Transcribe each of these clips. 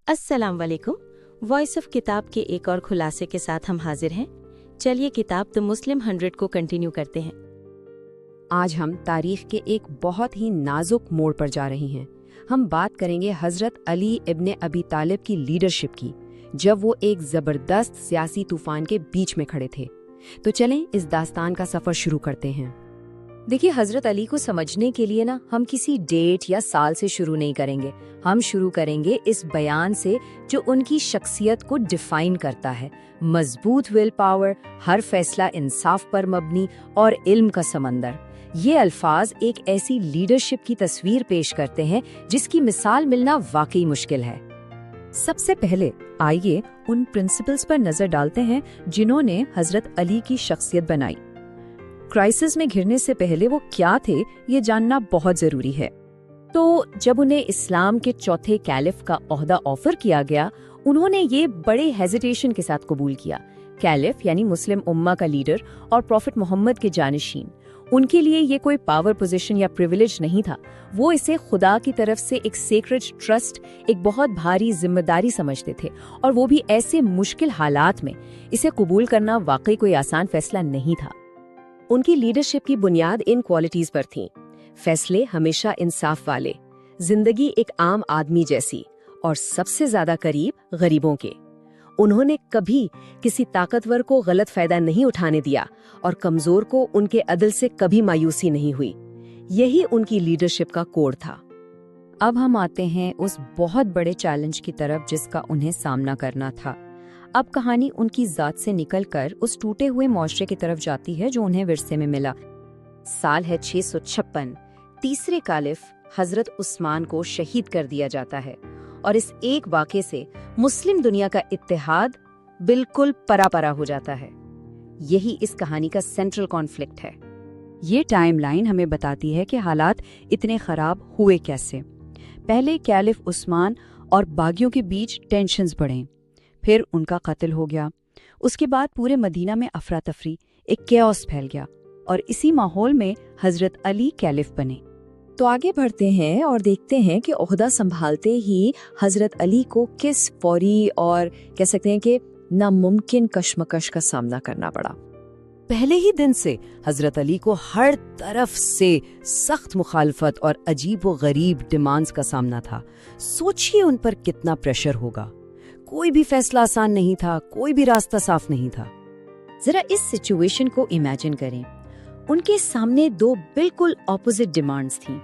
السلام علیکم۔ Voice of کتاب کے ایک اور خلاصے کے ساتھ ہم حاضر ہیں۔ چلیے کتاب دی مسلم 100 کو کنٹینیو کرتے ہیں۔ آج ہم تاریخ کے ایک بہت ہی نازک موڑ پر جا رہے ہیں۔ ہم بات کریں گے حضرت علی ابن ابی طالب کی لیڈرشپ کی، جب وہ ایک زبردست سیاسی طوفان کے بیچ میں کھڑے تھے۔ تو چلیں اس داستان کا سفر شروع کرتے ہیں۔ دیکھیے، حضرت علی کو سمجھنے کے لیے ہم کسی ڈیٹ یا سال سے شروع نہیں کریں گے، ہم شروع کریں گے اس بیان سے جو ان کی شخصیت کو ڈیفائن کرتا ہے: مضبوط ول پاور، ہر فیصلہ انصاف پر مبنی اور علم کا سمندر۔ یہ الفاظ ایک ایسی لیڈرشپ کی تصویر پیش کرتے ہیں جس کی مثال ملنا واقعی مشکل ہے۔ سب سے پہلے آئیے ان پرنسپلز پر نظر ڈالتے ہیں جنہوں نے حضرت علی کی شخصیت بنائی۔ کرائسس میں گھرنے سے پہلے وہ کیا تھے، یہ جاننا بہت ضروری ہے۔ تو جب انہیں اسلام کے چوتھے کیلف کا عہدہ آفر کیا گیا، انہوں نے یہ بڑے ہیزیٹیشن کے ساتھ قبول کیا۔ کیلف یعنی مسلم امہ کا لیڈر اور پروفٹ محمد کے جانشین، ان کے لیے یہ کوئی پاور پوزیشن یا پریویلیج نہیں تھا، وہ اسے خدا کی طرف سے ایک سیکرڈ ٹرسٹ، ایک بہت بھاری ذمہ داری سمجھتے تھے، اور وہ بھی ایسے مشکل حالات میں۔ اسے قبول کرنا واقعی کوئی آسان فیصلہ نہیں تھا۔ ان کی لیڈرشپ کی بنیاد ان کوالٹیز پر تھیں: فیصلے ہمیشہ انصاف والے، زندگی ایک عام آدمی جیسی، اور سب سے زیادہ قریب غریبوں کے۔ انہوں نے کبھی کسی طاقتور کو غلط فائدہ نہیں اٹھانے دیا، اور کمزور کو ان کے عدل سے کبھی مایوسی نہیں ہوئی۔ یہی ان کی لیڈرشپ کا کوڈ تھا۔ اب ہم آتے ہیں اس بہت بڑے چیلنج کی طرف جس کا انہیں سامنا کرنا تھا۔ اب کہانی ان کی ذات سے نکل کر اس ٹوٹے ہوئے معاشرے کی طرف جاتی ہے جو انہیں ورثے میں ملا۔ سال ہے 656۔ تیسرے کالف حضرت عثمان کو شہید کر دیا جاتا ہے، اور اس ایک واقعے سے مسلم دنیا کا اتحاد بالکل پرا ہو جاتا ہے۔ یہی اس کہانی کا سینٹرل کانفلکٹ ہے۔ یہ ٹائم لائن ہمیں بتاتی ہے کہ حالات اتنے خراب ہوئے کیسے۔ پہلے کیلف عثمان اور باغیوں کے بیچ ٹینشنز بڑھیں، پھر ان کا قتل ہو گیا۔ اس کے بعد پورے مدینہ میں افراتفری، ایک کیوس پھیل گیا، اور اسی ماحول میں حضرت علی کیلف بنے۔ تو آگے بڑھتے ہیں اور دیکھتے ہیں کہ عہدہ سنبھالتے ہی حضرت علی کو کس فوری اور کہہ سکتے ہیں کہ ناممکن کشمکش کا سامنا کرنا پڑا۔ پہلے ہی دن سے حضرت علی کو ہر طرف سے سخت مخالفت اور عجیب و غریب ڈیمانڈز کا سامنا تھا۔ سوچئے ان پر کتنا پریشر ہوگا۔ کوئی بھی فیصلہ آسان نہیں تھا، کوئی بھی راستہ صاف نہیں تھا۔ ذرا اس سچویشن کو امیجن کریں۔ ان کے سامنے دو بالکل اپوزٹ ڈیمانڈز تھیں۔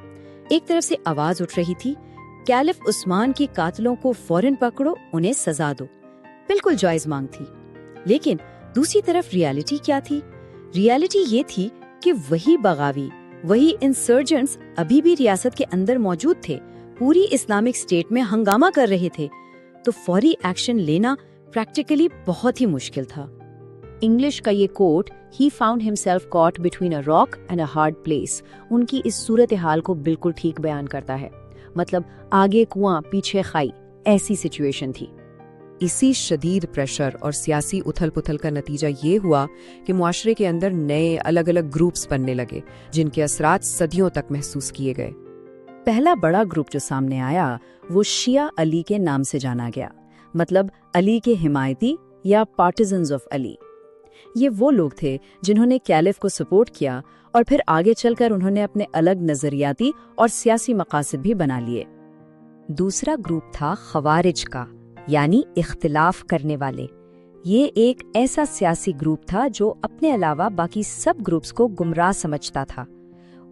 ایک طرف سے آواز اٹھ رہی تھی، کیلف عثمان کے قاتلوں کو فوراً پکڑو، انہیں سزا دو، بالکل جائز مانگ تھی۔ لیکن دوسری طرف ریالٹی کیا تھی؟ ریالٹی یہ تھی کہ وہی بغاوی، وہی انسرجنٹس ابھی بھی ریاست کے اندر موجود تھے، پوری اسلامک اسٹیٹ میں ہنگامہ کر رہے تھے۔ تو فوری ایکشن لینا پریکٹیکلی بہت ہی مشکل تھا۔ انگلش کا یہ کوٹ "He found himself caught between a rock and a hard place" ان کی اس صورتحال کو بالکل ٹھیک بیان کرتا ہے۔ مطلب آگے کنواں پیچھے کھائی، ایسی سچویشن تھی۔ اسی شدید پریشر اور سیاسی اتھل پتھل کا نتیجہ یہ ہوا کہ معاشرے کے اندر نئے الگ الگ گروپس بننے لگے جن کے اثرات صدیوں تک محسوس کیے گئے۔ پہلا بڑا گروپ جو سامنے آیا وہ شیعہ علی کے نام سے جانا گیا، مطلب علی کے حمایتی یا پارٹیزنز آف علی۔ یہ وہ لوگ تھے جنہوں نے کیلف کو سپورٹ کیا، اور پھر آگے چل کر انہوں نے اپنے الگ نظریاتی اور سیاسی مقاصد بھی بنا لیے۔ دوسرا گروپ تھا خوارج کا، یعنی اختلاف کرنے والے۔ یہ ایک ایسا سیاسی گروپ تھا جو اپنے علاوہ باقی سب گروپس کو گمراہ سمجھتا تھا۔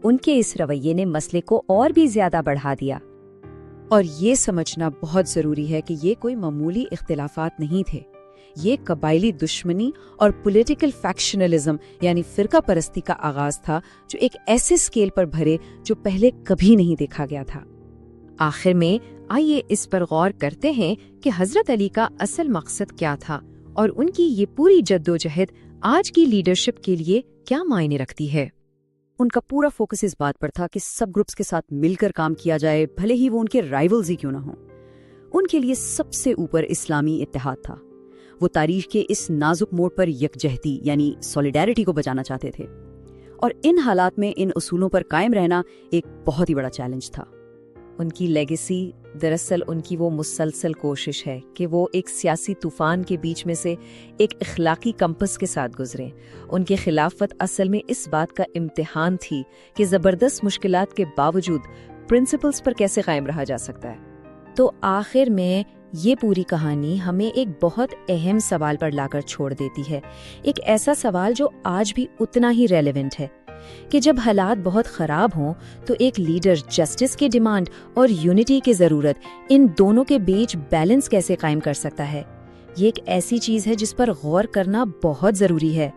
ان کے اس رویے نے مسئلے کو اور بھی زیادہ بڑھا دیا۔ اور یہ سمجھنا بہت ضروری ہے کہ یہ کوئی معمولی اختلافات نہیں تھے، یہ قبائلی دشمنی اور پولیٹیکل فیکشنلزم یعنی فرقہ پرستی کا آغاز تھا جو ایک ایسے اسکیل پر بھرے جو پہلے کبھی نہیں دیکھا گیا تھا۔ آخر میں آئیے اس پر غور کرتے ہیں کہ حضرت علی کا اصل مقصد کیا تھا، اور ان کی یہ پوری جدوجہد آج کی لیڈرشپ کے لیے کیا معنی رکھتی ہے۔ ان کا پورا فوکس اس بات پر تھا کہ سب گروپس کے ساتھ مل کر کام کیا جائے، بھلے ہی وہ ان کے رائیولز ہی کیوں نہ ہوں۔ ان کے لیے سب سے اوپر اسلامی اتحاد تھا۔ وہ تاریخ کے اس نازک موڑ پر یکجہتی یعنی سولیڈیرٹی کو بچانا چاہتے تھے، اور ان حالات میں ان اصولوں پر قائم رہنا ایک بہت ہی بڑا چیلنج تھا۔ ان کی لیگیسی دراصل ان کی وہ مسلسل کوشش ہے کہ وہ ایک سیاسی طوفان کے بیچ میں سے ایک اخلاقی کمپس کے ساتھ گزریں۔ ان کی خلافت اصل میں اس بات کا امتحان تھی کہ زبردست مشکلات کے باوجود پرنسپلز پر کیسے قائم رہا جا سکتا ہے۔ تو آخر میں یہ پوری کہانی ہمیں ایک بہت اہم سوال پر لا کر چھوڑ دیتی ہے، ایک ایسا سوال جو آج بھی اتنا ہی ریلیونٹ ہے کہ جب حالات بہت خراب ہوں تو ایک لیڈر جسٹس کی ڈیمانڈ اور یونٹی کی ضرورت، ان دونوں کے بیچ بیلنس کیسے قائم کر سکتا ہے۔ یہ ایک ایسی چیز ہے جس پر غور کرنا بہت ضروری ہے۔